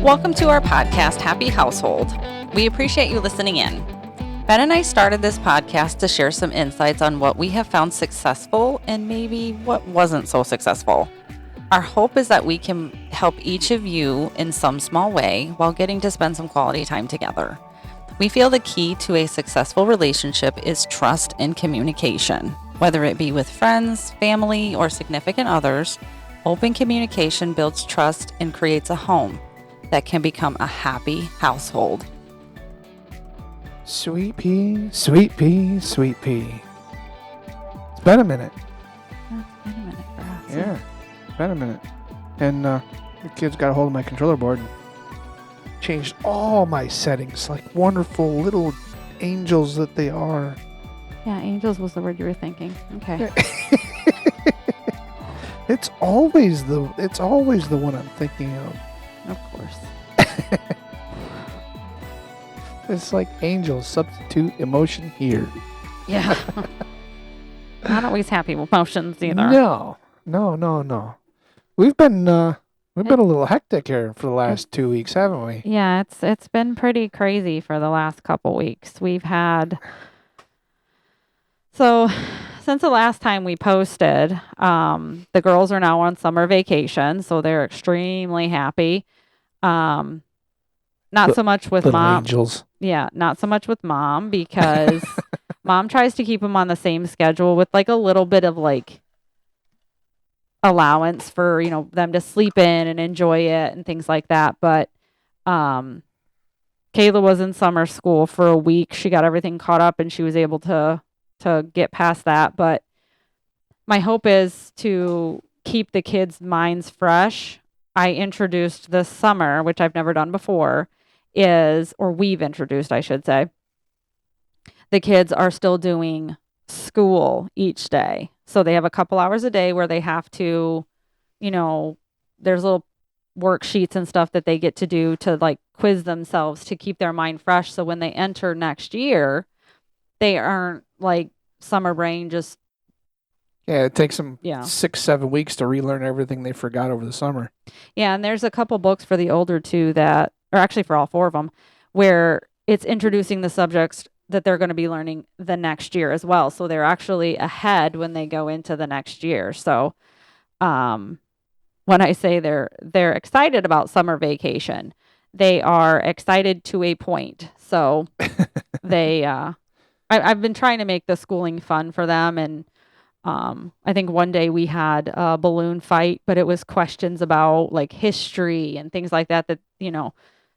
Welcome to our podcast, Happy Household. We appreciate you listening in. Ben and I started this podcast to share some insights on what we have found successful and maybe what wasn't so successful. Our hope is that we can help each of you in some small way while getting to spend some quality time together. We feel the key to a successful relationship is trust and communication. Whether it be with friends, family, or significant others, open communication builds trust and creates a home that can become a happy household. Sweet pea, sweet pea, sweet pea. It's been a minute. It's been a minute for us. Yeah, it's been a minute. And the kids got a hold of my controller board and changed all my settings like wonderful little angels that they are. Yeah, angels was the word you were thinking. Okay. It's always the one I'm thinking of. Of course. It's like angels, substitute emotion here. Yeah. Not always happy emotions either. No. We've been a little hectic here for the last 2 weeks, haven't we? Yeah, it's been pretty crazy for the last couple weeks. We've had since the last time we posted, the girls are now on summer vacation, so they're extremely happy. Not so much with little mom. Angels. Yeah, not so much with mom because mom tries to keep them on the same schedule with like a little bit of like allowance for, them to sleep in and enjoy it and things like that. But Kayla was in summer school for a week. She got everything caught up and she was able to get past that. But my hope is to keep the kids' minds fresh. I introduced this summer, which I've never done before, we've introduced, I should say. The kids are still doing school each day. So they have a couple hours a day where they have to, there's little worksheets and stuff that they get to do to like quiz themselves to keep their mind fresh. So when they enter next year, they aren't like summer brain just. Yeah, it takes them 6-7 weeks to relearn everything they forgot over the summer. Yeah, and there's a couple books for the older two or actually for all four of them, where it's introducing the subjects that they're going to be learning the next year as well. So they're actually ahead when they go into the next year. So when I say they're excited about summer vacation, they are excited to a point. So they I've been trying to make the schooling fun for them, and I think one day we had a balloon fight, but it was questions about like history and things like that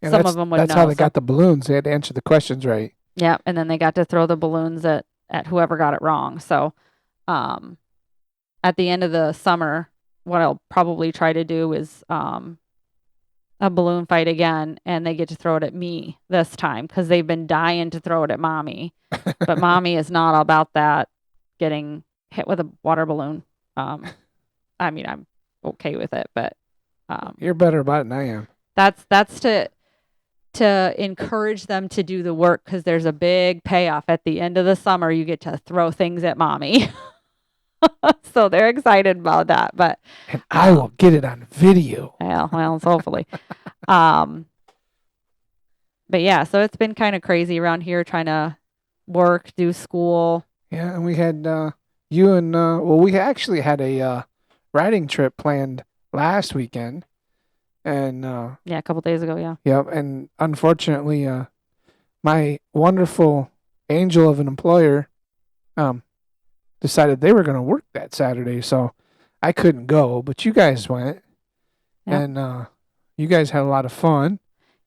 some of them would know. That's how they got the balloons. They had to answer the questions right. Yeah, and then they got to throw the balloons at whoever got it wrong. So at the end of the summer, what I'll probably try to do is a balloon fight again, and they get to throw it at me this time because they've been dying to throw it at mommy. But mommy is not about that, getting hit with a water balloon. I'm okay with it, but you're better about it than I am. That's to encourage them to do the work, because there's a big payoff at the end of the summer. You get to throw things at mommy. So they're excited about that, but and I will get it on video. Well, hopefully. But yeah, so it's been kind of crazy around here trying to work, do school. Yeah, and we had we actually had a riding trip planned last weekend. And a couple days ago, yeah. Yep, and unfortunately, my wonderful angel of an employer decided they were going to work that Saturday, so I couldn't go. But you guys went, and you guys had a lot of fun.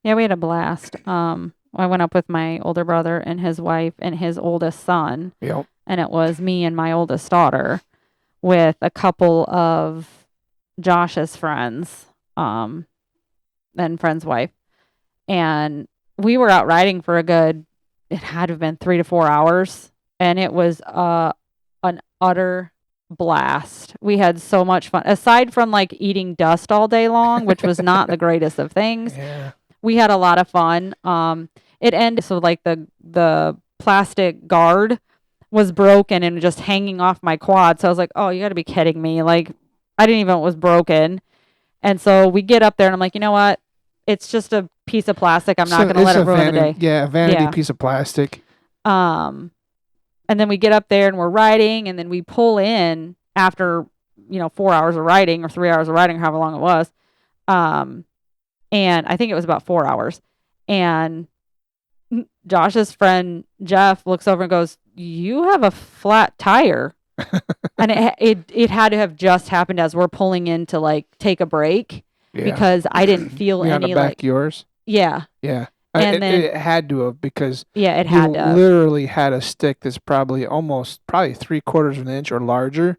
Yeah, we had a blast. I went up with my older brother and his wife and his oldest son. Yep. And it was me and my oldest daughter with a couple of Josh's friends. And friend's wife, and we were out riding for it had to have been 3 to 4 hours, and it was an utter blast. We had so much fun, aside from like eating dust all day long, which was not the greatest of things. Yeah. We had a lot of fun. It ended so like the plastic guard was broken and just hanging off my quad, so I was like, oh, you got to be kidding me. Like, I didn't even know it was broken. And so we get up there and I'm like, you know what? It's just a piece of plastic. I'm not So going to let it ruin the day. Yeah, a vanity Yeah. piece of plastic. And then we get up there and we're riding, and then we pull in after 4 hours of riding or 3 hours of riding, however long it was. And I think it was about 4 hours. And Josh's friend Jeff looks over and goes, "You have a flat tire." And it had to have just happened as we're pulling in to like take a break, Yeah. because I didn't feel on any the back like yours. yeah. Yeah. And then it had to have, because it you had to have. literally had a stick that's probably 3/4 of an inch or larger.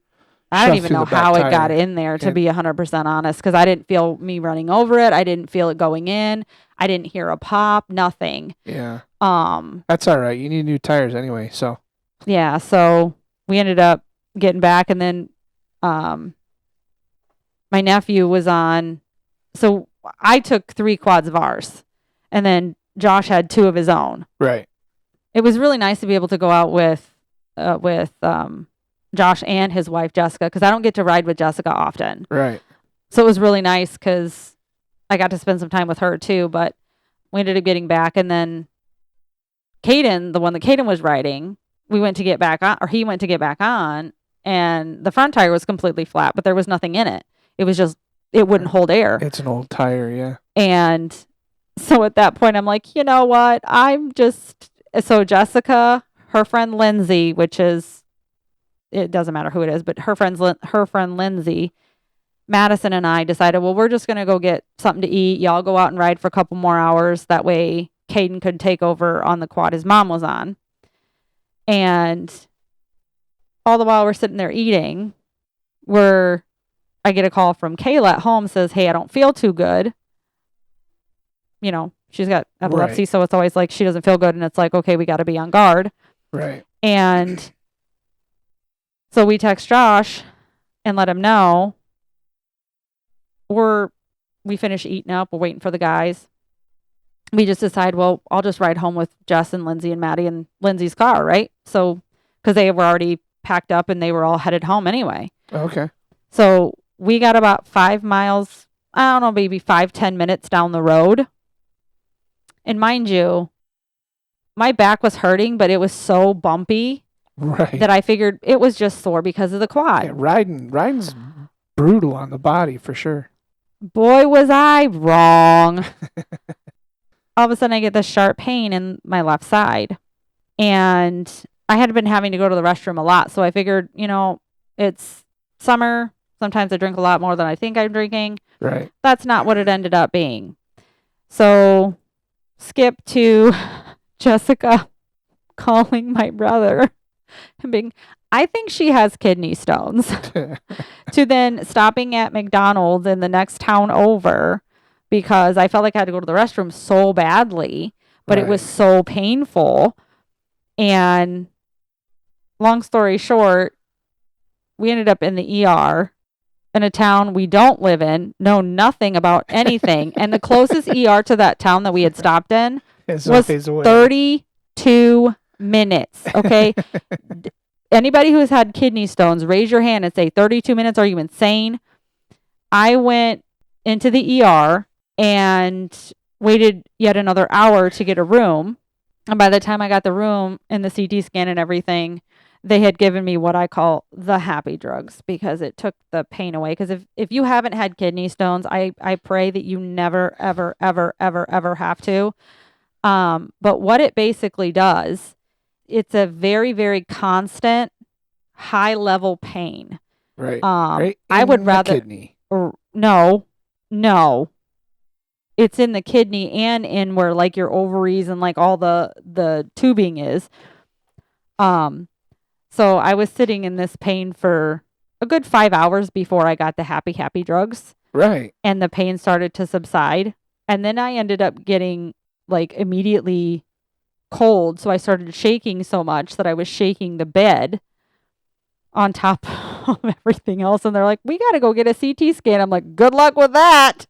I don't shoved even through know the back how it tire. got in there, to And- be 100% honest, because I didn't feel me running over it. I didn't feel it going in. I didn't hear a pop, nothing. Yeah. Um, That's all right. You need new tires anyway, so. yeah, so we ended up getting back, and then my nephew was on. So I took 3 quads of ours, and then Josh had 2 of his own. Right. It was really nice to be able to go out with Josh and his wife Jessica, because I don't get to ride with Jessica often. Right. So it was really nice because I got to spend some time with her too. But we ended up getting back, and then Caden, the one that Caden was riding, we went to get back on, or he went to get back on, and the front tire was completely flat, but there was nothing in it. It was just, it wouldn't hold air. It's an old tire, yeah. And so at that point, I'm like, you know what? So Jessica, her friend Lindsay, which is, it doesn't matter who it is, but her friend Lindsay, Madison and I decided, well, we're just going to go get something to eat. Y'all go out and ride for a couple more hours. That way Caden could take over on the quad his mom was on. And all the while we're sitting there eating, I get a call from Kayla at home, says, "Hey, I don't feel too good." She's got epilepsy, so it's always like she doesn't feel good, and it's like, okay, we got to be on guard. Right. And so we text Josh and let him know we finish eating up. We're waiting for the guys. We just decide, well, I'll just ride home with Jess and Lindsay and Maddie in Lindsay's car, right? So, because they were already packed up and they were all headed home anyway. Okay. So we got about 5 miles, I don't know, maybe 5-10 minutes down the road. And mind you, my back was hurting, but it was so bumpy that I figured it was just sore because of the quad. Yeah, riding's brutal on the body for sure. Boy, was I wrong. All of a sudden I get this sharp pain in my left side. And I had been having to go to the restroom a lot. So I figured, it's summer. Sometimes I drink a lot more than I think I'm drinking. Right. That's not what it ended up being. So skip to Jessica calling my brother and being, I think she has kidney stones, to then stopping at McDonald's in the next town over because I felt like I had to go to the restroom so badly, but it was so painful. And long story short, we ended up in the ER in a town we don't live in, know nothing about anything. And the closest ER to that town that we had stopped in was 32 minutes. Okay. Anybody who has had kidney stones, raise your hand and say 32 minutes. Are you insane? I went into the ER and waited yet another hour to get a room. And by the time I got the room and the CT scan and everything, they had given me what I call the happy drugs because it took the pain away. Because if you haven't had kidney stones, I pray that you never, ever, ever, ever, ever have to. But what it basically does, it's a very, very constant, high level pain. Right. I would rather kidney. No. It's in the kidney and in where like your ovaries and like all the tubing is. So I was sitting in this pain for a good 5 hours before I got the happy drugs. Right. And the pain started to subside. And then I ended up getting like immediately cold. So I started shaking so much that I was shaking the bed on top of everything else. And they're like, we got to go get a CT scan. I'm like, good luck with that.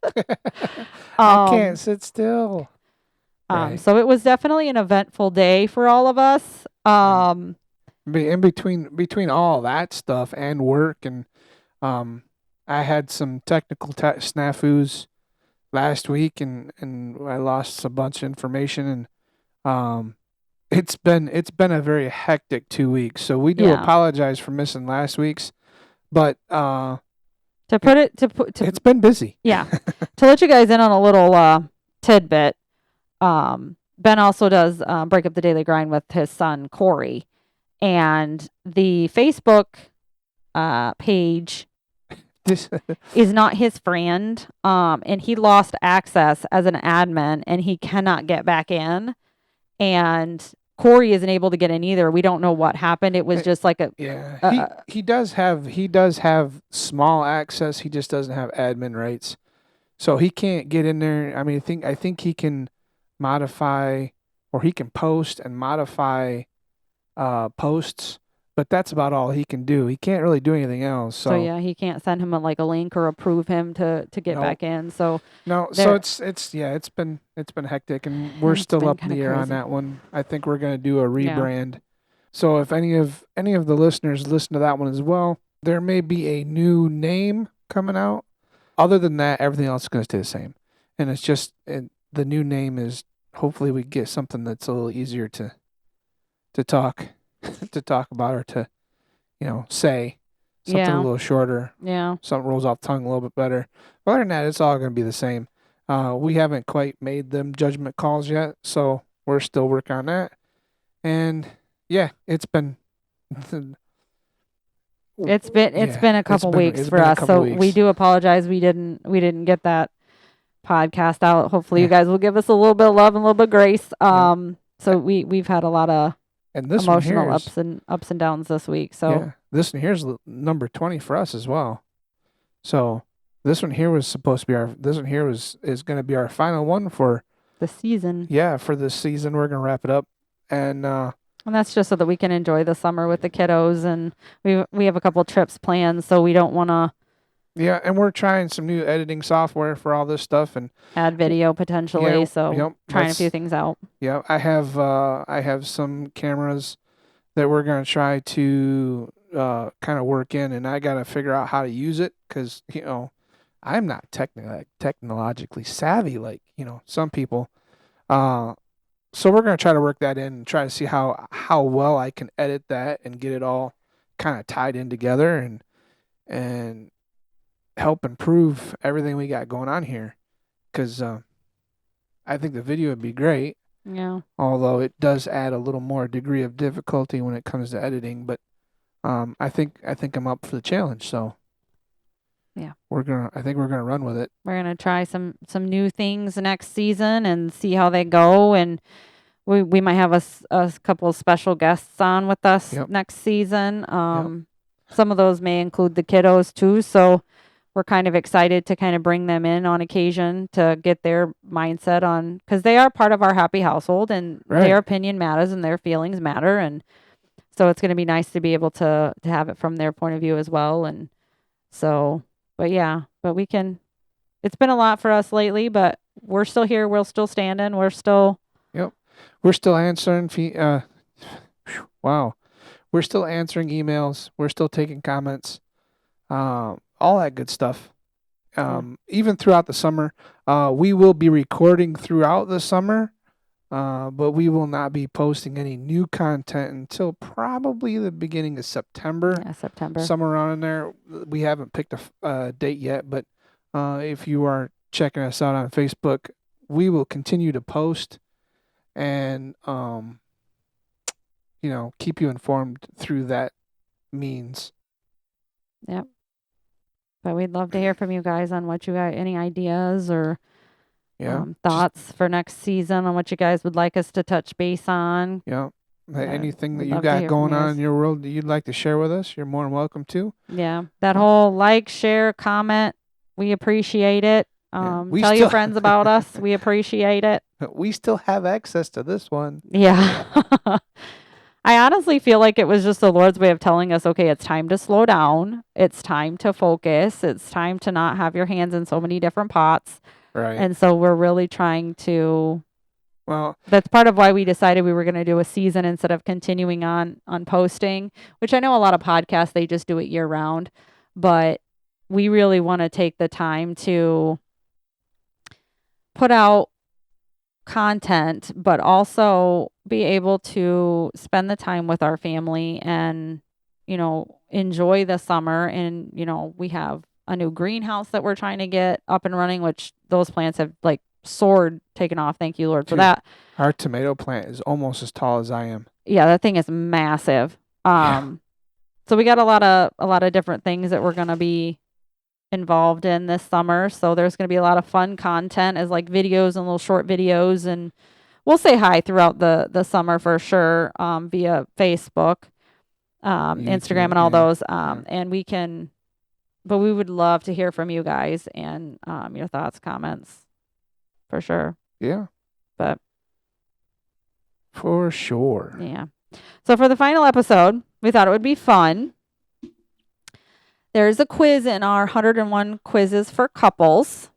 I can't sit still. So it was definitely an eventful day for all of us. In between all that stuff and work, and I had some technical snafus last week, and I lost a bunch of information, and it's been a very hectic 2 weeks. So we do Yeah. apologize for missing last week's, but To put it to put to it's been busy. yeah. To let you guys in on a little tidbit, Ben also does Break Up the Daily Grind with his son Corey, and the Facebook page This is not his friend. And he lost access as an admin, and he cannot get back in. And Corey isn't able to get in either. We don't know what happened. It was just like yeah, he does have small access. He just doesn't have admin rights, so he can't get in there. I mean, I think he can modify, or he can post and modify posts, but that's about all he can do. He can't really do anything else. so So yeah, he can't send him a link or approve him to get no, back in. So no. So there, it's been hectic, and we're it's still been up in kind of the air on crazy. that one. I think we're gonna do a Yeah. rebrand. So if any of the listeners listen to that one as well, there may be a new name coming out. Other than that, everything else is gonna stay the same, and it's just the new name is, hopefully we get something that's a little easier to talk to talk about, or to say something a Yeah. little shorter, Yeah. something rolls off the tongue a little bit better. But other than that, it's all going to be the same. We haven't quite made them judgment calls yet, so we're still working on that. And yeah, it's been It's been a couple weeks it's for been a us. couple So we weeks. do apologize. We didn't get that podcast out. Hopefully you Yeah, guys will give us a little bit of love and a little bit of grace. yeah. So we've had a lot of And this one here emotional is, ups and downs this week. So yeah, this one here's number 20 for us as well. So this one here was supposed to be this one here is going to be our final one for, the season. yeah, for this season. We're going to wrap it up. And And that's just so that we can enjoy the summer with the kiddos, and we have a couple trips planned, so we don't want to yeah, and we're trying some new editing software for all this stuff, and add video potentially. yeah, So yep, trying a few things out. yeah. I have some cameras that we're gonna try to kind of work in, and I gotta figure out how to use it, because I'm not technologically savvy like some people. Uh, so we're gonna try to work that in and try to see how well I can edit that and get it all kind of tied in together, and help improve everything we got going on here, because I think the video would be great, Yeah. although it does add a little more degree of difficulty when it comes to editing. But I think I'm up for the challenge, so Yeah. I think we're gonna run with it. We're gonna try some new things next season and see how they go, and we might have a couple of special guests on with us Yep. next season. Some of those may include the kiddos too, so we're kind of excited to kind of bring them in on occasion to get their mindset on, because they are part of our happy household, and Right. their opinion matters and their feelings matter, and so it's going to be nice to be able to have it from their point of view as well. And so, but yeah, but we can. It's been a lot for us lately, but we're still here. We're still standing. We're still. Yep. We're still answering. Wow. We're still answering emails. We're still taking comments. All that good stuff. Even throughout the summer, we will be recording throughout the summer, but we will not be posting any new content until probably the beginning of September. Yeah, September. Somewhere around in there. We haven't picked a date yet, but if you are checking us out on Facebook, we will continue to post and keep you informed through that means. Yep. But we'd love to hear from you guys on what you got, any ideas or Yeah. thoughts for next season on what you guys would like us to touch base on. Yeah. Anything that we'd you love to got hear from going you on guys. in your world that you'd like to share with us, you're more than welcome to. Yeah. That whole like, share, comment, we appreciate it. Tell your friends about us. We appreciate it. We still have access to this one. Yeah. I honestly feel like it was just the Lord's way of telling us, okay, it's time to slow down. It's time to focus. It's time to not have your hands in so many different pots. Right. And so we're really trying to. Well, that's part of why we decided we were going to do a season instead of continuing on posting, which I know a lot of podcasts, they just do it year round, but we really want to take the time to put out content, but also be able to spend the time with our family and, enjoy the summer. And, we have a new greenhouse that we're trying to get up and running, which those plants have like soared, taken off. Thank you, Lord, for Dude, that. our tomato plant is almost as tall as I am. Yeah, that thing is massive. Yeah. So we got a lot of different things that we're going to be involved in this summer. So there's going to be a lot of fun content as like videos and little short videos, and we'll say hi throughout the summer for sure, via Facebook, Instagram, YouTube, and all yeah. those. Yeah. And but we would love to hear from you guys and your thoughts, comments, for sure. Yeah, But for sure. yeah. So for the final episode, we thought it would be fun. There's a quiz in our 101 quizzes for couples,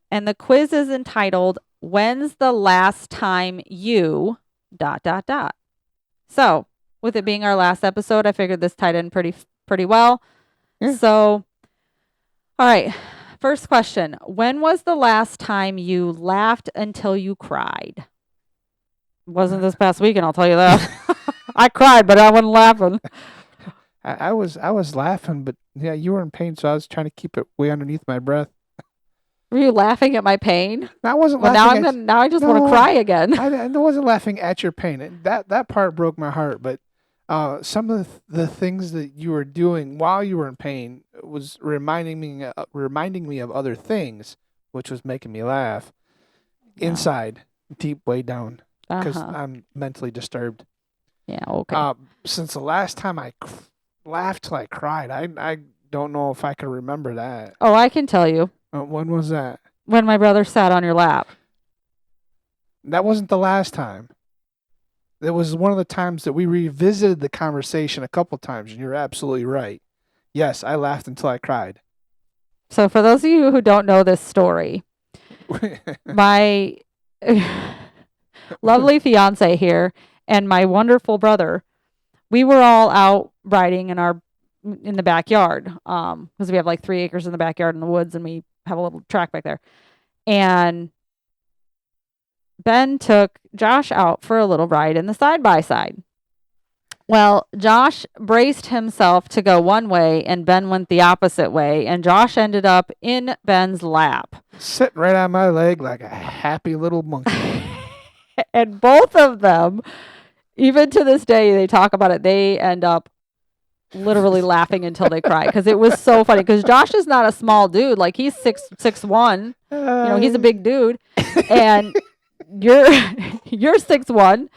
and the quiz is entitled, "When's the last time you dot dot dot?" So, with it being our last episode, I figured this tied in pretty well. Yeah. So, all right. First question. When was the last time you laughed until you cried? Wasn't this past weekend, I'll tell you that. I cried, but I wasn't laughing. I was laughing, but yeah, you were in pain, so I was trying to keep it way underneath my breath. Were you laughing at my pain? I wasn't Well, laughing. now I just want to cry again. I wasn't laughing at your pain. That part broke my heart. But some of the things that you were doing while you were in pain was reminding me of other things, which was making me laugh inside, deep way down, because I'm mentally disturbed. Yeah. Okay. Since the last time I laughed till I cried, I don't know if I can remember that. Oh, I can tell you. When was that? When my brother sat on your lap. That wasn't the last time. It was one of the times that we revisited the conversation a couple times, and you're absolutely right. Yes, I laughed until I cried. So for those of you who don't know this story, my lovely fiance here and my wonderful brother, we were all out riding in the backyard, because we have like 3 acres in the backyard in the woods, and we have a little track back there. And Ben took Josh out for a little ride in the side-by-side. Well, Josh braced himself to go one way, and Ben went the opposite way, and Josh ended up in Ben's lap. Sitting right on my leg like a happy little monkey. And both of them, even to this day, they talk about it. They end up literally laughing until they cry, because it was so funny. Because Josh is not a small dude; like he's 6'1". He's a big dude, and you're 6'1".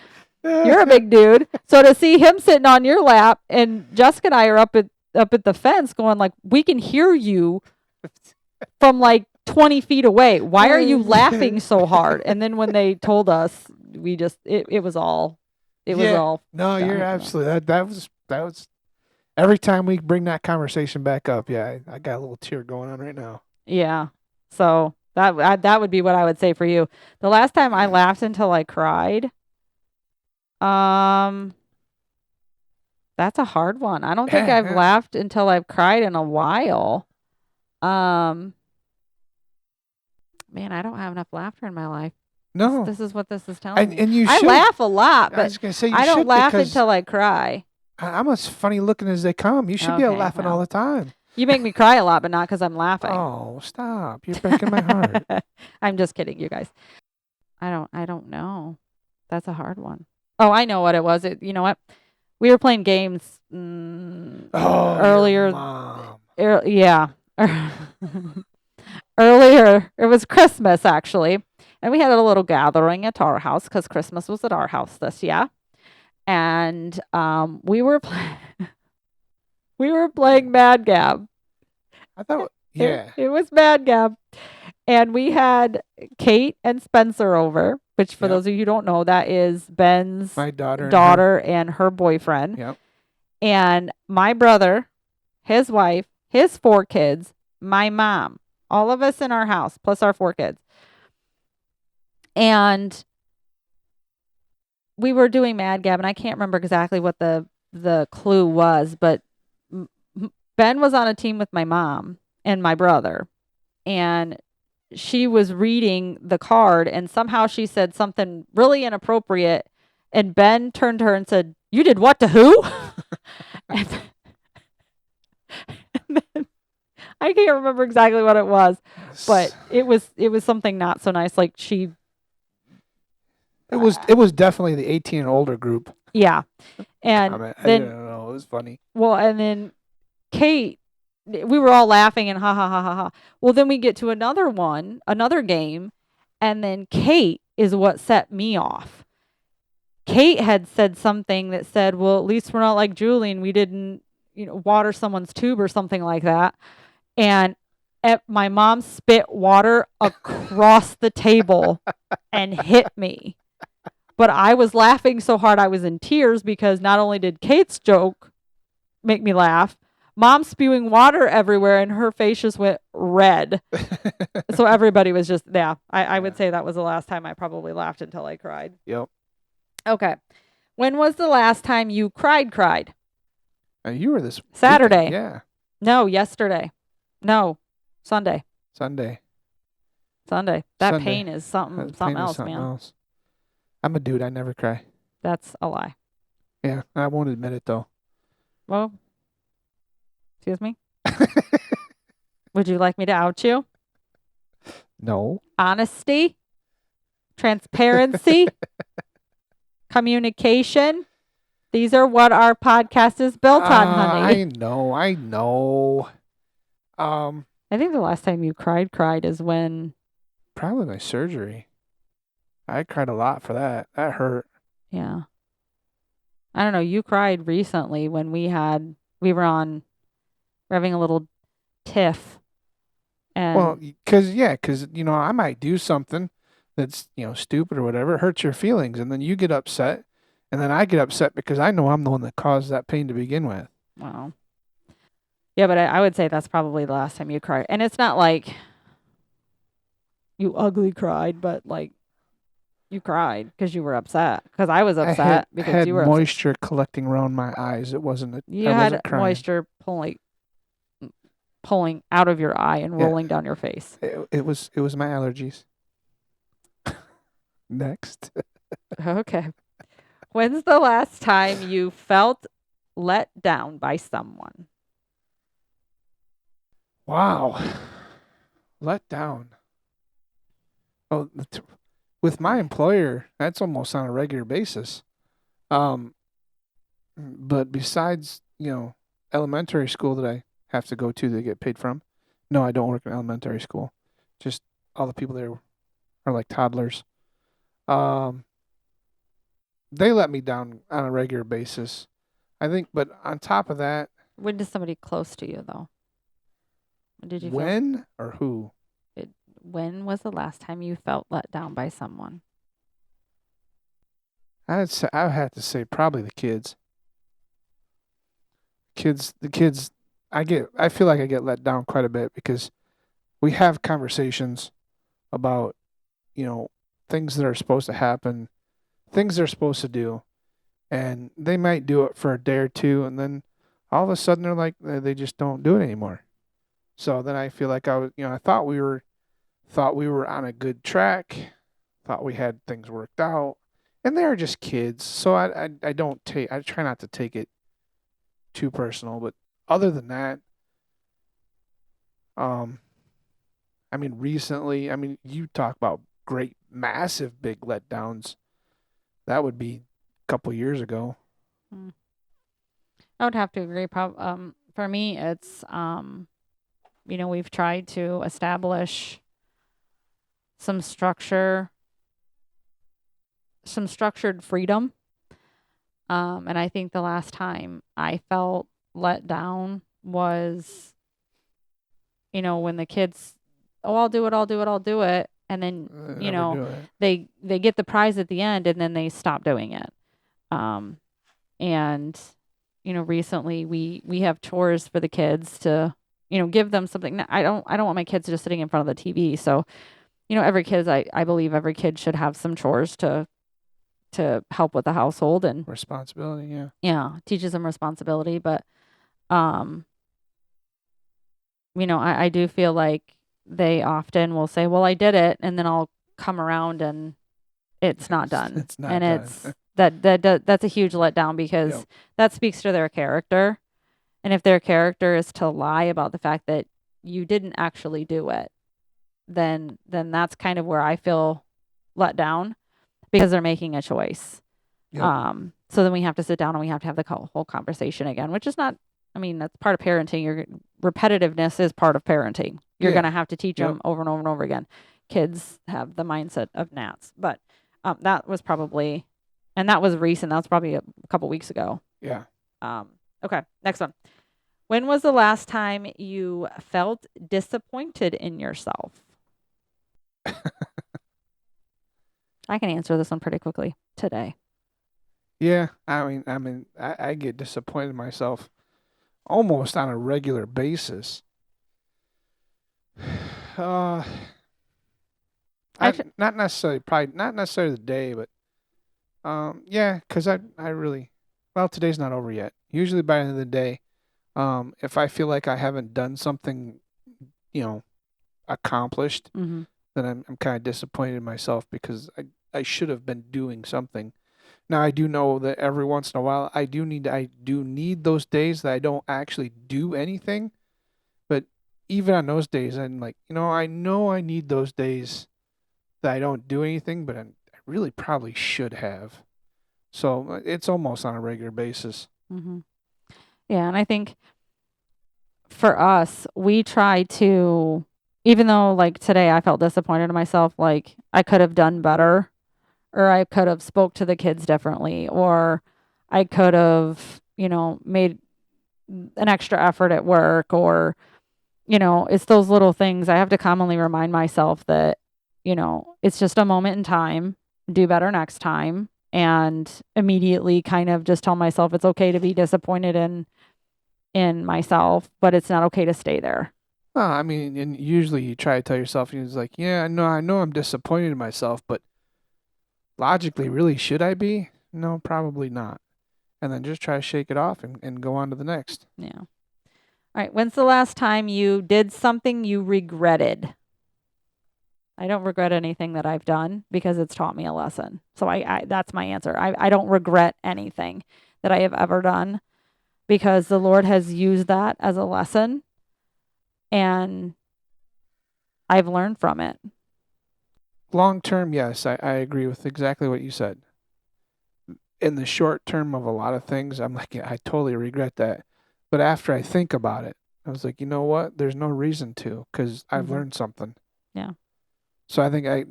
You're a big dude. So to see him sitting on your lap, and Jessica and I are up at the fence, going like, we can hear you from like 20 feet away. Why are you laughing so hard? And then when they told us, we just it was all. No, you're absolutely that was every time we bring that conversation back up. Yeah, I got a little tear going on right now. Yeah. So that would be what I would say for you. The last time I laughed until I cried, that's a hard one. I don't think I've laughed until I've cried in a while. Man, I don't have enough laughter in my life. No, this is what this is telling me. And you I should. laugh a lot, but I was gonna say I don't laugh until I cry. I'm as funny looking as they come. You should be laughing all the time. You make me cry a lot, but not because I'm laughing. Oh, stop! You're breaking my heart. I'm just kidding, you guys. I don't know. That's a hard one. Oh, I know what it was. You know what? We were playing games earlier. Yeah. Earlier, it was Christmas actually, and we had a little gathering at our house because Christmas was at our house this year, and we were playing Mad Gab. I thought, yeah, it was Mad Gab, and we had Kate and Spencer over. Which, for those of you who don't know, that is Ben's my daughter and her boyfriend. Yep. And my brother, his wife, his 4 kids, my mom, all of us in our house, plus our 4 kids. And we were doing Mad Gab, and I can't remember exactly what the clue was, but Ben was on a team with my mom and my brother. And she was reading the card and somehow she said something really inappropriate. And Ben turned to her and said, "You did what to who?" and, and then, I can't remember exactly what it was, but it was something not so nice. Like it was definitely the 18 and older group. yeah. And Comment. I then, didn't know. It was funny. well, and then Kate, we were all laughing and ha ha ha ha ha. Well, then we get to another game, and then Kate is what set me off. Kate had said something that said, "Well, at least we're not like Julie, and we didn't, water someone's tube or something like that." And my mom spit water across the table and hit me. But I was laughing so hard I was in tears because not only did Kate's joke make me laugh, Mom spewing water everywhere and her face just went red. So everybody was just, yeah, I would say that was the last time I probably laughed until I cried. Yep. Okay. When was the last time you cried? You were this Saturday. weekend. Yeah. No, yesterday. No, Sunday. Sunday. That Sunday. pain is something else, something man. else. I'm a dude. I never cry. That's a lie. Yeah. I won't admit it, though. Well, excuse me? Would you like me to out you? No. Honesty, transparency, communication. These are what our podcast is built on, honey. I know. I think the last time you cried is when... Probably my surgery. I cried a lot for that. That hurt. Yeah. I don't know. You cried recently when we were having a little tiff. And Well, because I might do something that's stupid or whatever, it hurts your feelings, and then you get upset, and then I get upset because I know I'm the one that caused that pain to begin with. Well, yeah, but I would say that's probably the last time you cried, and it's not like you ugly cried, but like you cried because you were upset. Because I was upset because you were upset. Moisture collecting around my eyes. It wasn't. You I had wasn't crying. moisture pulling out of your eye and rolling down your face. It was my allergies. Next. Okay. When's the last time you felt let down by someone? Wow. Let down. Oh, with my employer, that's almost on a regular basis. But besides, elementary school that I have to go to get paid from. No, I don't work in elementary school. Just all the people there are like toddlers. They let me down on a regular basis. I think, but on top of that, When did somebody close to you, though? When did you when or who? When was the last time you felt let down by someone? I would have to say probably the kids. The kids, I feel like I get let down quite a bit because we have conversations about, things that are supposed to happen, things they're supposed to do, and they might do it for a day or two, and then all of a sudden they're like, they just don't do it anymore. So then I feel like I thought we were on a good track, thought we had things worked out, and they're just kids. So I try not to take it too personal, but other than that, recently, you talk about great, massive, big letdowns. That would be a couple years ago. I would have to agree. For me, it's we've tried to establish some structured freedom. And I think the last time I felt let down was, when the kids, oh, I'll do it. And then, they get the prize at the end and then they stop doing it. And, recently we have chores for the kids to, give them something. I don't want my kids just sitting in front of the TV. So, I believe every kid should have some chores to help with the household and responsibility. Yeah. Yeah. Teaches them responsibility. But, I do feel like they often will say, "Well, I did it," and then I'll come around and it's not done. It's not And done. that's a huge letdown Yep. because that speaks to their character. And if their character is to lie about the fact that you didn't actually do it, then that's kind of where I feel let down because they're making a choice. Yep. So then we have to sit down and we have to have the whole conversation again, which is not, I mean, that's part of parenting. Repetitiveness is part of parenting. You're going Yeah. to have to teach Yep. them over and over and over again. Kids have the mindset of gnats, but that was probably, and that was recent. That was probably a couple weeks ago. Yeah. Um, okay, next one. When was the last time you felt disappointed in yourself? I can answer this one pretty quickly today. Yeah. I get disappointed in myself almost on a regular basis. Uh, I Actually, not necessarily probably not necessarily the day, but yeah, because I really well today's not over yet. Usually by the end of the day, if I feel like I haven't done something, you know, accomplished, mm-hmm, then I'm kind of disappointed in myself because I should have been doing something. Now I do know that every once in a while I do need those days that I don't actually do anything, but even on those days I'm like, I know I need those days that I don't do anything, but I really probably should have. So it's almost on a regular basis. mm-hmm. Yeah, and I think for us, we try to, even though like today I felt disappointed in myself, like I could have done better, or I could have spoke to the kids differently, or I could have, made an extra effort at work, or, it's those little things. I have to commonly remind myself that, it's just a moment in time, do better next time, and immediately kind of just tell myself it's okay to be disappointed in myself, but it's not okay to stay there. Well, I mean, and usually you try to tell yourself, you're like, yeah, I know I'm disappointed in myself, but logically, really, should I be? No, probably not. And then just try to shake it off and go on to the next. Yeah. All right. When's the last time you did something you regretted? I don't regret anything that I've done because it's taught me a lesson. So I that's my answer. I don't regret anything that I have ever done because the Lord has used that as a lesson and I've learned from it. Long term, yes, I agree with exactly what you said. In the short term of a lot of things, I'm like, yeah, I totally regret that. But after I think about it, I was like, you know what? There's no reason to because I've Mm-hmm. learned something. Yeah. So I think I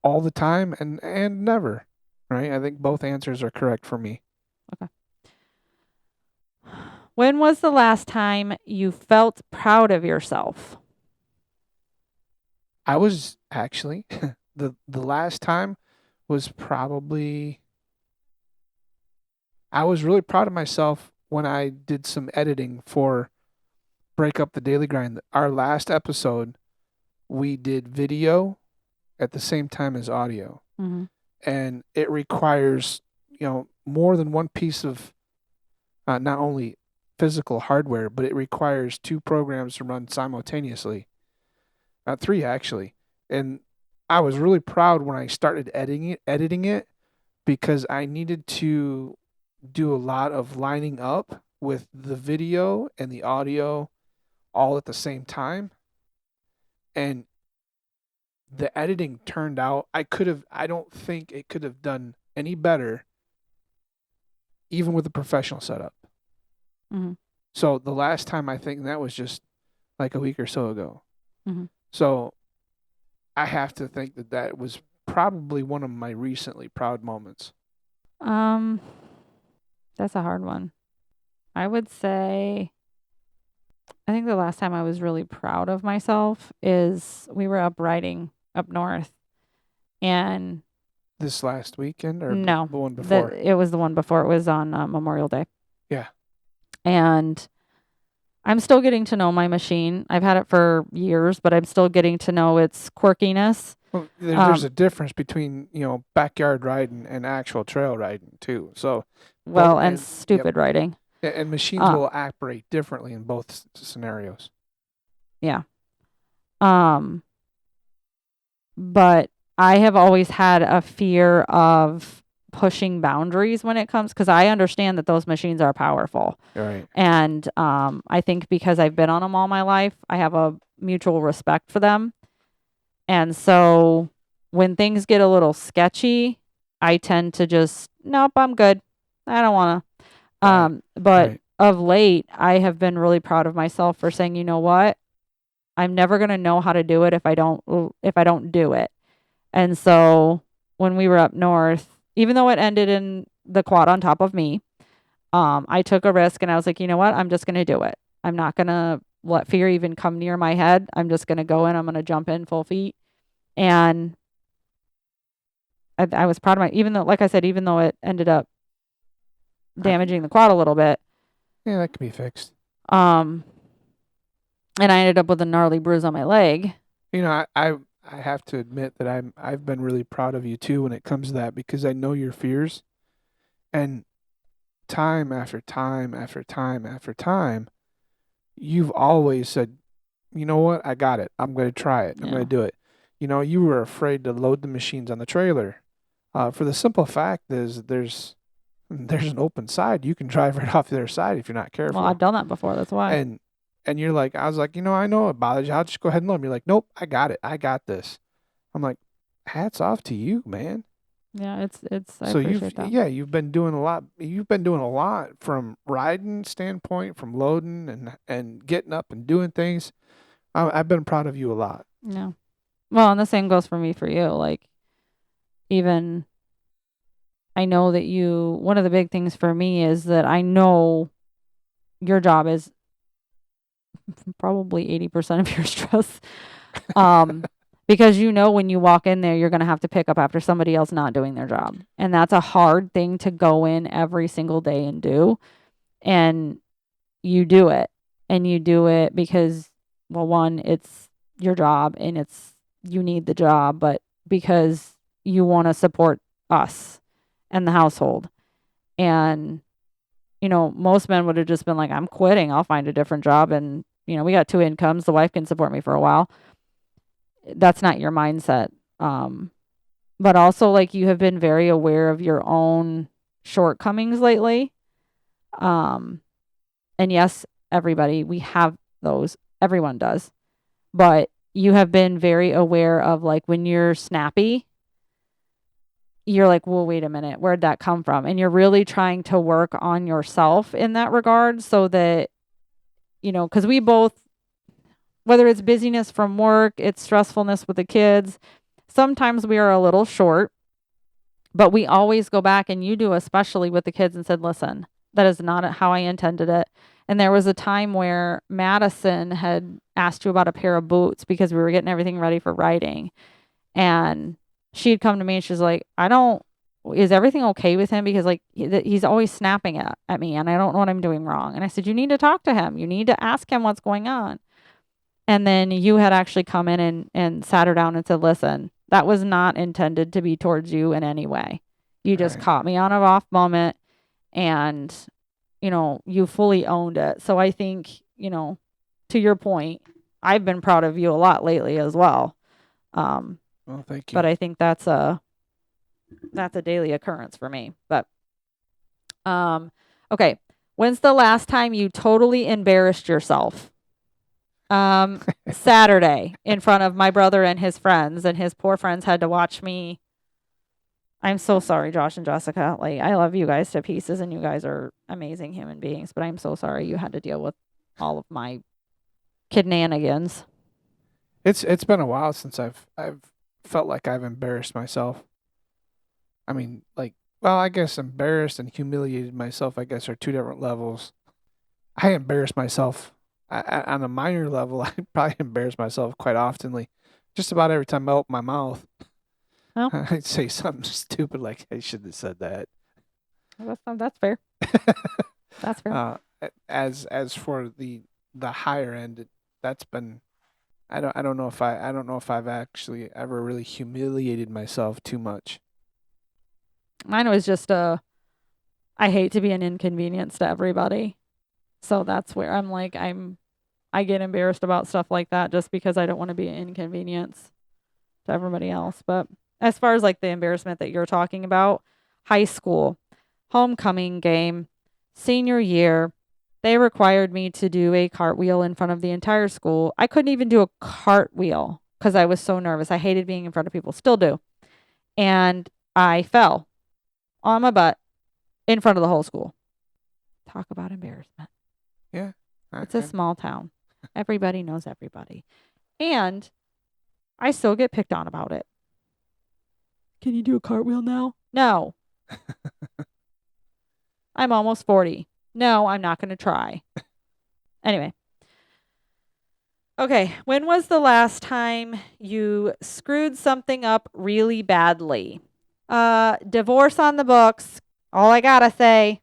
all the time and never, right? I think both answers are correct for me. Okay. When was the last time you felt proud of yourself? I was actually the last time was probably I was really proud of myself when I did some editing for Break Up the Daily Grind. Our last episode, we did video at the same time as audio, Mm-hmm. and it requires more than one piece of not only physical hardware, but it requires two programs to run simultaneously, three actually. And I was really proud when I started editing it because I needed to do a lot of lining up with the video and the audio all at the same time. And the editing turned out, I don't think it could have done any better, even with a professional setup. Mm-hmm. So the last time I think that was just like a week or so ago. Mm-hmm. So I have to think that that was probably one of my recently proud moments. Um, that's a hard one. I would say I think the last time I was really proud of myself is we were up riding up north and This last weekend or no, the one before? it was the one before. It was on Memorial Day. Yeah. And I'm still getting to know my machine. I've had it for years, but I'm still getting to know its quirkiness. Well, there's a difference between, backyard riding and actual trail riding too. So, Well, and and yep, stupid riding. and machines Uh, will operate differently in both scenarios. yeah. Um, but I have always had a fear of pushing boundaries when it comes, because I understand that those machines are powerful. All right. And I think because I've been on them all my life, I have a mutual respect for them. And so when things get a little sketchy, I tend to just, nope, I'm good. I don't want to. Right. But Right. of late, I have been really proud of myself for saying, you know what? I'm never going to know how to do it if I don't do it. And so when we were up north, even though it ended in the quad on top of me, I took a risk and I was like, you know what? I'm just going to do it. I'm not going to let fear even come near my head. I'm just going to go in. I'm going to jump in full feet. And I was proud of even though, like I said, even though it ended up I, damaging the quad a little bit, yeah, that can be fixed. um, and I ended up with a gnarly bruise on my leg. You know, I have to admit that I've been really proud of you too when it comes to that because I know your fears and time after time after time after time, you've always said, you know what, I got it. I'm going to try it. I'm going Yeah. to do it. You know, you were afraid to load the machines on the trailer. For the simple fact is there's an open side. You can drive right off the other side if you're not Well, I've careful. done that before. That's why. And and you're like, I was like, you know, I know it bothers you. I'll just go ahead and load them. You're like, nope, I got it. I got this. I'm like, hats off to you, man. Yeah, I So appreciate that. you've been doing a lot. You've been doing a lot from riding standpoint, from loading and getting up and doing things. I've been proud of you a lot. Yeah. Well, and the same goes for me for you. Like, even I know that one of the big things for me is that I know your job is probably 80% of your stress. Um, because when you walk in there, you're going to have to pick up after somebody else not doing their job. And that's a hard thing to go in every single day and do. And you do it. And you do it because, well, one, it's your job and you need the job, but because you want to support us and the household. And, most men would have just been like, I'm quitting. I'll find a different job. And, we got two incomes. The wife can support me for a while. That's not your mindset. Um, but also, like, you have been very aware of your own shortcomings lately. Um, and yes, everybody, we have those. Everyone does. But you have been very aware of, like, when you're snappy, you're like, well, wait a minute, where'd that come from? And you're really trying to work on yourself in that regard so that, because we both, whether it's busyness from work, it's stressfulness with the kids, sometimes we are a little short, but we always go back, and you do, especially with the kids, and said, listen, that is not how I intended it. And there was a time where Madison had asked you about a pair of boots because we were getting everything ready for riding. And she'd come to me and she's like, is everything okay with him? Because, like, he's always snapping at me and I don't know what I'm doing wrong. And I said, you need to talk to him. You need to ask him what's going on. And then you had actually come in and sat her down and said, listen, that was not intended to be towards you in any way. You just Right. caught me on an off moment and, you fully owned it. So I think, to your point, I've been proud of you a lot lately as well. Well, thank But you. I think that's a daily occurrence for me. But okay. When's the last time you totally embarrassed yourself? Saturday in front of my brother and his friends, and his poor friends had to watch me. I'm so sorry, Josh and Jessica. Like, I love you guys to pieces and you guys are amazing human beings, but I'm so sorry you had to deal with all of my kidnanigans. It's been a while since I've felt like I've embarrassed myself. I mean, like, well, I guess embarrassed and humiliated myself, I guess, are two different levels. I embarrass myself on a minor level. I probably embarrass myself quite oftenly. Just about every time I open my mouth, Well, I'd say something stupid like I shouldn't have said that. that's fair. That's fair. uh, as for the higher end, that's been I don't know if I've actually ever really humiliated myself too much. Mine was just I hate to be an inconvenience to everybody. So that's where I'm like, I'm I get embarrassed about stuff like that just because I don't want to be an inconvenience to everybody else. But as far as like the embarrassment that you're talking about, high school, homecoming game, senior year, they required me to do a cartwheel in front of the entire school. I couldn't even do a cartwheel because I was so nervous. I hated being in front of people, still do. And I fell on my butt in front of the whole school. Talk about embarrassment. Yeah. It's a small town. Everybody knows everybody. And I still get picked on about it. Can you do a cartwheel now? No. I'm almost 40. No, I'm not going to try. Anyway. Okay. When was the last time you screwed something up really badly? Divorce on the books. All I got to say.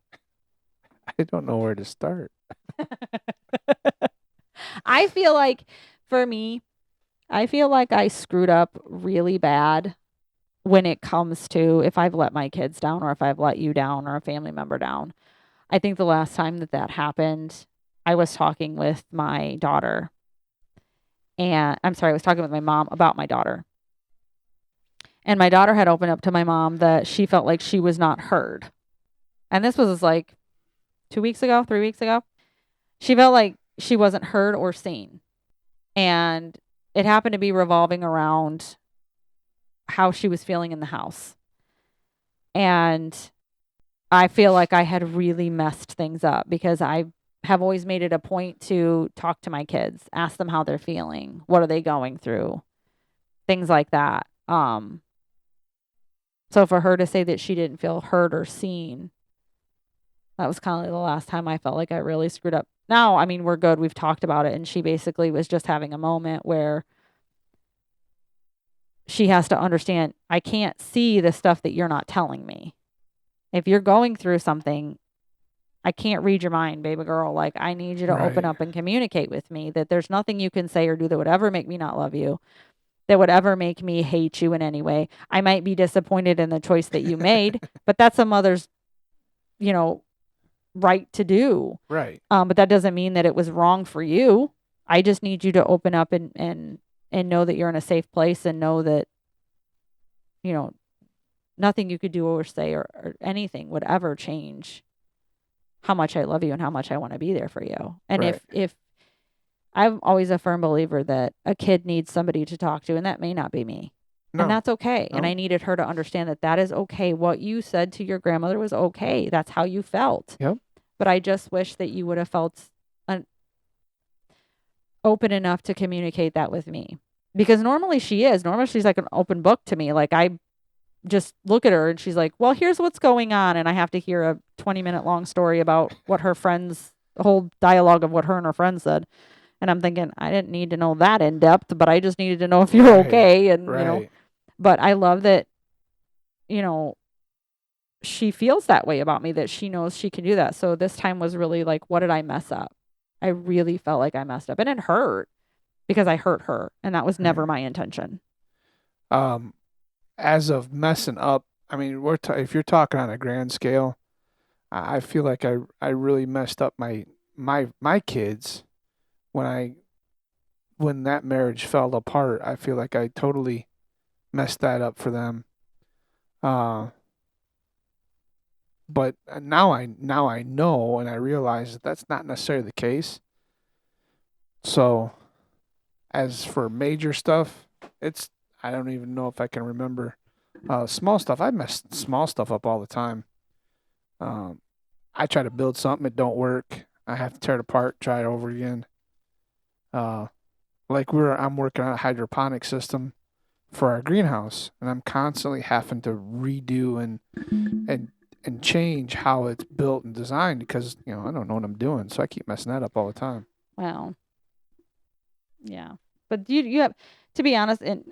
I don't know where to start. I feel like, for me, I feel like I screwed up really bad when it comes to if I've let my kids down or if I've let you down or a family member down. I think the last time that that happened, I was talking with my daughter. And I'm sorry, I was talking with my mom about my daughter. And my daughter had opened up to my mom that she felt like she was not heard. And this was like 2 weeks ago, 3 weeks ago. She felt like she wasn't heard or seen. And it happened to be revolving around how she was feeling in the house. And I feel like I had really messed things up because I have always made it a point to talk to my kids, ask them how they're feeling, what are they going through, things like that. So for her to say that she didn't feel heard or seen, that was kind of like the last time I felt like I really screwed up. Now, I mean, we're good. We've talked about it. And she basically was just having a moment where she has to understand, I can't see the stuff that you're not telling me. If you're going through something, I can't read your mind, baby girl. Like, I need you to open up and communicate with me, that there's nothing you can say or do that would ever make me not love you, that would ever make me hate you in any way. I might be disappointed in the choice that you made, but that's a mother's, right to do. Right. But that doesn't mean that it was wrong for you. I just need you to open up and know that you're in a safe place and know that, nothing you could do or say or anything would ever change how much I love you and how much I want to be there for you. And Right. if I'm always a firm believer that a kid needs somebody to talk to, and that may not be me. No. And that's okay. No. And I needed her to understand that that is okay. What you said to your grandmother was okay. That's how you felt. Yep. But I just wish that you would have felt open enough to communicate that with me. Because normally she is. Normally she's like an open book to me. Like, I just look at her and she's like, well, here's what's going on. And I have to hear a 20-minute long story about what her friends, the whole dialogue of what her and her friends said. And I'm thinking, I didn't need to know that in depth, but I just needed to know if you're okay. And, but I love that, she feels that way about me, that she knows she can do that. So this time was really like, what did I mess up? I really felt like I messed up, and it hurt because I hurt her, and that was never my intention. As of messing up, I mean, if you're talking on a grand scale, I feel like I really messed up my kids when that marriage fell apart. I feel like I totally messed that up for them. But now I know and I realize that that's not necessarily the case. So, as for major stuff, I don't even know if I can remember. Small stuff, I mess small stuff up all the time. I try to build something, it don't work. I have to tear it apart, try it over again. Like I'm working on a hydroponic system for our greenhouse, and I'm constantly having to redo and change how it's built and designed because I don't know what I'm doing, so I keep messing that up all the time. Wow. Yeah, but you have to be honest, and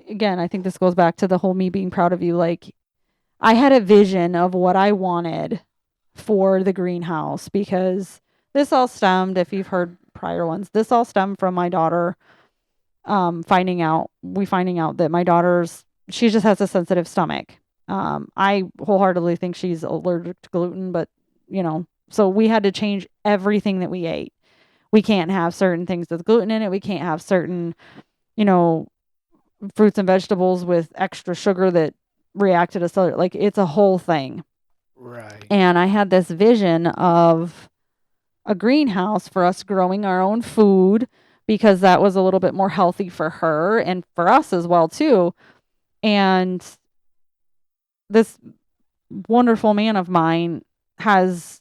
again, I think this goes back to the whole me being proud of you. Like, I had a vision of what I wanted for the greenhouse, because this all stemmed, if you've heard prior ones, this all stemmed from my daughter finding out that my she just has a sensitive stomach. I wholeheartedly think she's allergic to gluten, but so we had to change everything that we ate. We can't have certain things with gluten in it. We can't have certain, you know, fruits and vegetables with extra sugar that reacted to cellular. Like, it's a whole thing. Right. And I had this vision of a greenhouse for us growing our own food, because that was a little bit more healthy for her and for us as well too. And this wonderful man of mine has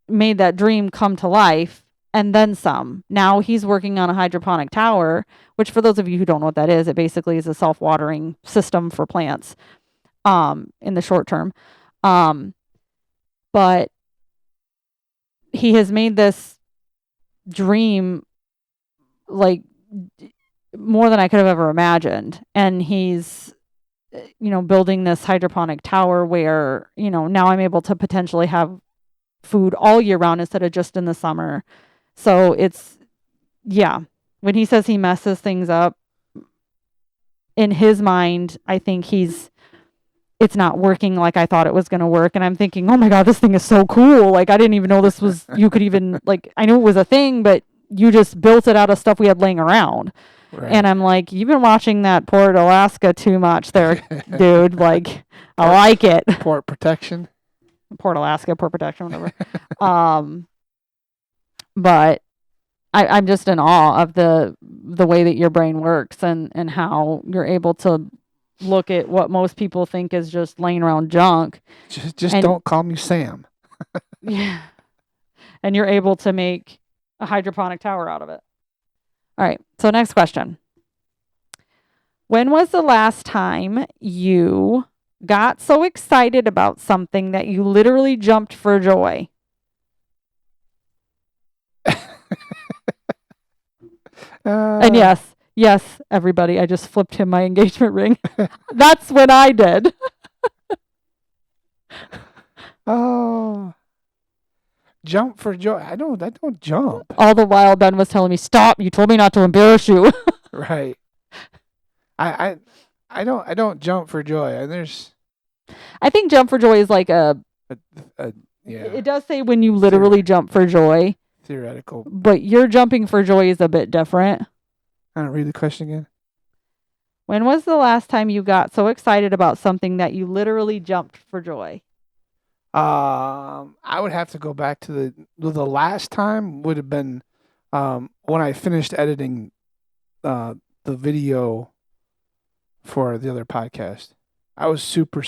made that dream come to life and then some. Now he's working on a hydroponic tower, which, for those of you who don't know what that is, it basically is a self-watering system for plants in the short term. But he has made this dream like more than I could have ever imagined. And he's, building this hydroponic tower where, now I'm able to potentially have food all year round instead of just in the summer. So yeah, when he says he messes things up, in his mind, I think it's not working like I thought it was going to work. And I'm thinking, oh my God, this thing is so cool. Like, I didn't even know this was, you could even, like, I knew it was a thing, but you just built it out of stuff we had laying around. Right. And I'm like, you've been watching that Port Alaska too much there, dude. Like, I like it. Port protection. Port Alaska, port protection, whatever. But I'm just in awe of the way that your brain works and how you're able to look at what most people think is just laying around junk. Just don't call me Sam. Yeah. And you're able to make a hydroponic tower out of it. All right. So next question. When was the last time you got so excited about something that you literally jumped for joy? And yes, everybody, I just flipped him my engagement ring. That's when I did. Oh, jump for joy. I don't jump. All the while Ben was telling me, stop, you told me not to embarrass you. Right. I don't jump for joy. And I think jump for joy is like yeah. It does say when you literally jump for joy. Theoretical. But your jumping for joy is a bit different. I don't read the question again. When was the last time you got so excited about something that you literally jumped for joy? I would have to go back to the last time would have been when I finished editing the video for the other podcast. I was super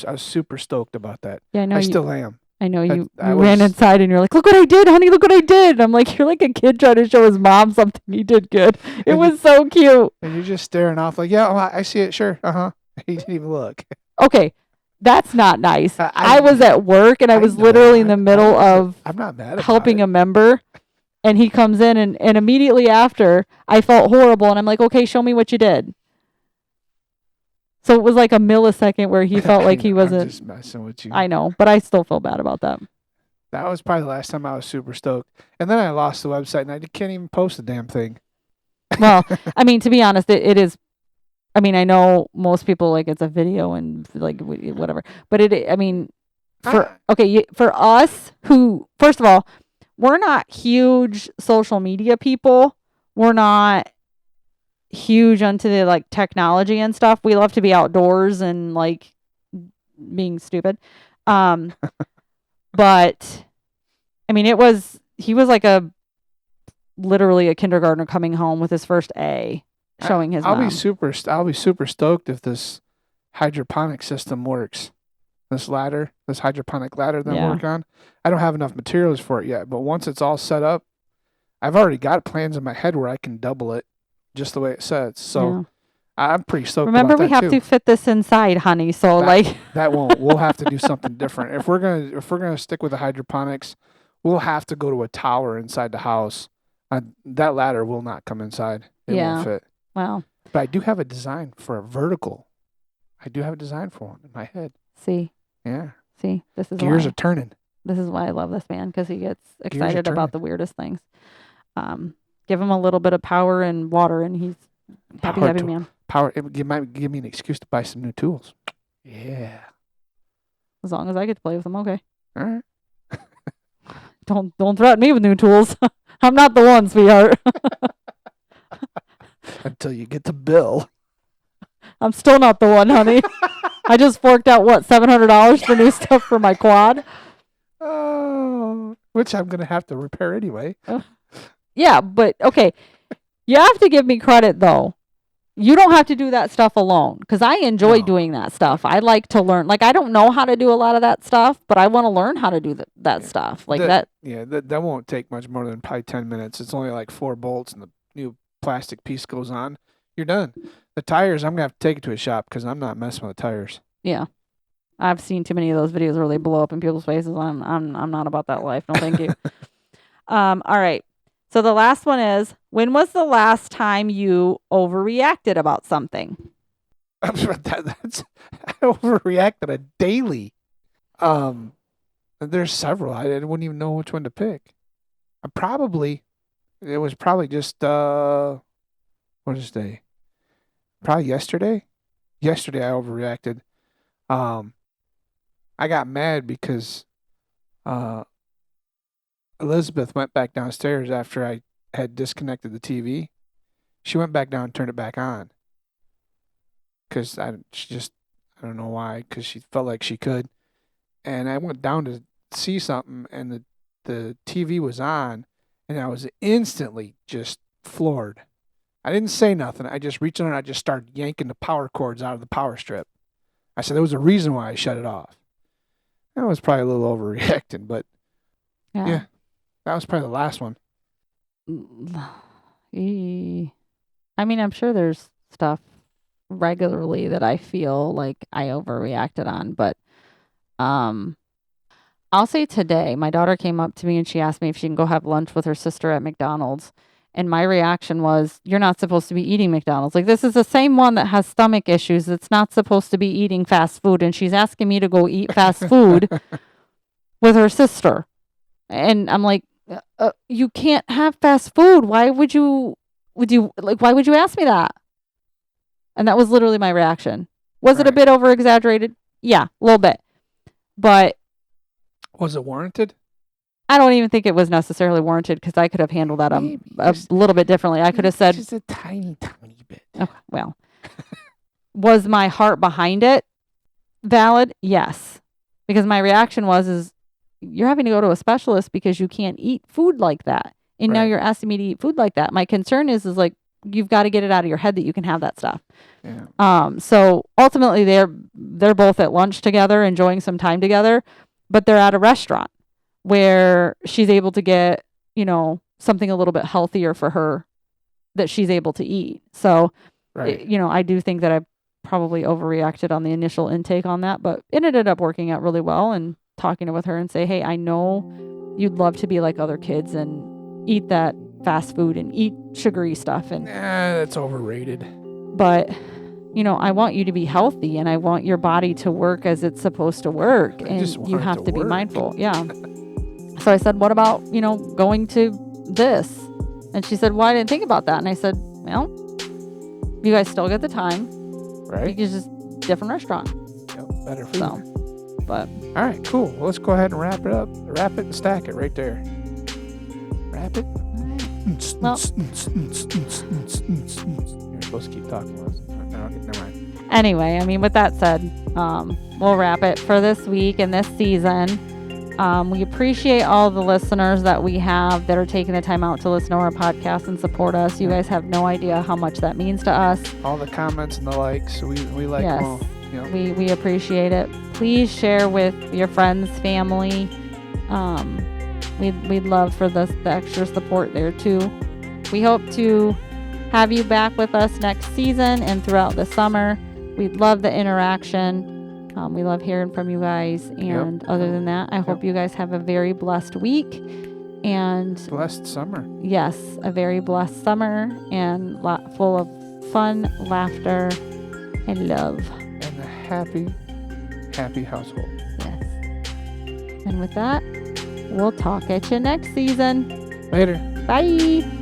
stoked about that. Yeah, I know. I still am. I know you ran inside and you're like, look what I did, honey, look what I did. I'm like, you're like a kid trying to show his mom something he did good. It was so cute. And you're just staring off like, yeah, I see it, sure. Uh-huh. He didn't even look. Okay, that's not nice. I was at work and I was literally in the middle of I'm not mad about helping a member. And he comes in and immediately after, I felt horrible. And I'm like, okay, show me what you did. So it was like a millisecond where he felt like he wasn't. I'm just messing with you. I know, but I still feel bad about that. That was probably the last time I was super stoked. And then I lost the website and I can't even post the damn thing. Well, I mean, to be honest, it is. I mean, I know most people like it's a video and like whatever, but for us who, first of all, we're not huge social media people. We're not huge onto the like technology and stuff. We love to be outdoors and like being stupid. But I mean, he was like literally a kindergartner coming home with his first A, showing his mom. I'll be super stoked if this hydroponic system works. This hydroponic ladder that I'm working on. I don't have enough materials for it yet, but once it's all set up, I've already got plans in my head where I can double it just the way it says. So I'm pretty stoked. Remember, about we have to fit this inside, honey. So that won't. We'll have to do something different. If we're gonna stick with the hydroponics, we'll have to go to a tower inside the house. That ladder will not come inside. It won't fit. Wow. But I do have a design for a vertical. I do have a design for one in my head. See. Yeah. See, this is gears are turning. This is why I love this man, because he gets excited about the weirdest things. Give him a little bit of power and water, and he's happy man. Power. It might give me an excuse to buy some new tools. Yeah. As long as I get to play with them, okay. All right. Don't threaten me with new tools. I'm not the one, sweetheart. Until you get the bill. I'm still not the one, honey. I just forked out, what, $700 for new stuff for my quad? Oh, which I'm going to have to repair anyway. Yeah, but okay. You have to give me credit, though. You don't have to do that stuff alone because I enjoy doing that stuff. I like to learn. Like, I don't know how to do a lot of that stuff, but I want to learn how to do that stuff. Like that. Yeah, that won't take much more than probably 10 minutes. It's only like 4 bolts and the new plastic piece goes on. You're done. The tires, I'm going to have to take it to a shop because I'm not messing with the tires. Yeah. I've seen too many of those videos where they blow up in people's faces. I'm not about that life. No, thank you. All right. So the last one is, when was the last time you overreacted about something? I overreacted a daily. There's several. I wouldn't even know which one to pick. It was probably just what is today? Probably yesterday. Yesterday I overreacted. I got mad because Elizabeth went back downstairs after I had disconnected the TV. She went back down and turned it back on. Because I don't know why, because she felt like she could. And I went down to see something, and the TV was on, and I was instantly just floored. I didn't say nothing. I just reached in and I just started yanking the power cords out of the power strip. I said there was a reason why I shut it off. That was probably a little overreacting, but yeah, that was probably the last one. I mean, I'm sure there's stuff regularly that I feel like I overreacted on, but I'll say today, my daughter came up to me and she asked me if she can go have lunch with her sister at McDonald's. And my reaction was, you're not supposed to be eating McDonald's. Like, this is the same one that has stomach issues. It's not supposed to be eating fast food. And she's asking me to go eat fast food with her sister. And I'm like, you can't have fast food. Why would you ask me that? And that was literally my reaction. Was it a bit over exaggerated? Yeah, a little bit. But was it warranted? I don't even think it was necessarily warranted because I could have handled that a little bit differently. I could have said just a tiny bit. Okay, well, was my heart behind it valid? Yes, because my reaction is you're having to go to a specialist because you can't eat food like that, and now you're asking me to eat food like that. My concern is like you've got to get it out of your head that you can have that stuff. Yeah. So ultimately, they're both at lunch together, enjoying some time together, but they're at a restaurant where she's able to get, something a little bit healthier for her that she's able to eat. So, I do think that I probably overreacted on the initial intake on that, but it ended up working out really well, and talking with her and say, hey, I know you'd love to be like other kids and eat that fast food and eat sugary stuff. And that's overrated. But, I want you to be healthy and I want your body to work as it's supposed to work. And you have to be mindful. Yeah. So I said, what about, going to this? And she said, well, I didn't think about that. And I said, well, you guys still get the time. Right. It's just different restaurant. Yep, better food. So, but. All right, cool. Well, let's go ahead and wrap it up. Wrap it and stack it right there. Wrap it. Well, you're supposed to keep talking. No, never mind. Anyway, with that said, we'll wrap it for this week and this season. We appreciate all the listeners that we have that are taking the time out to listen to our podcast and support us. You guys have no idea how much that means to us. All the comments and the likes, we like them all. Yep. We appreciate it. Please share with your friends, family. We'd love for the extra support there too. We hope to have you back with us next season and throughout the summer. We'd love the interaction. We love hearing from you guys. And other than that, I hope you guys have a very blessed week and blessed summer. Yes, a very blessed summer and full of fun, laughter, and love. And a happy household. Yes. And with that, we'll talk at you next season. Later. Bye.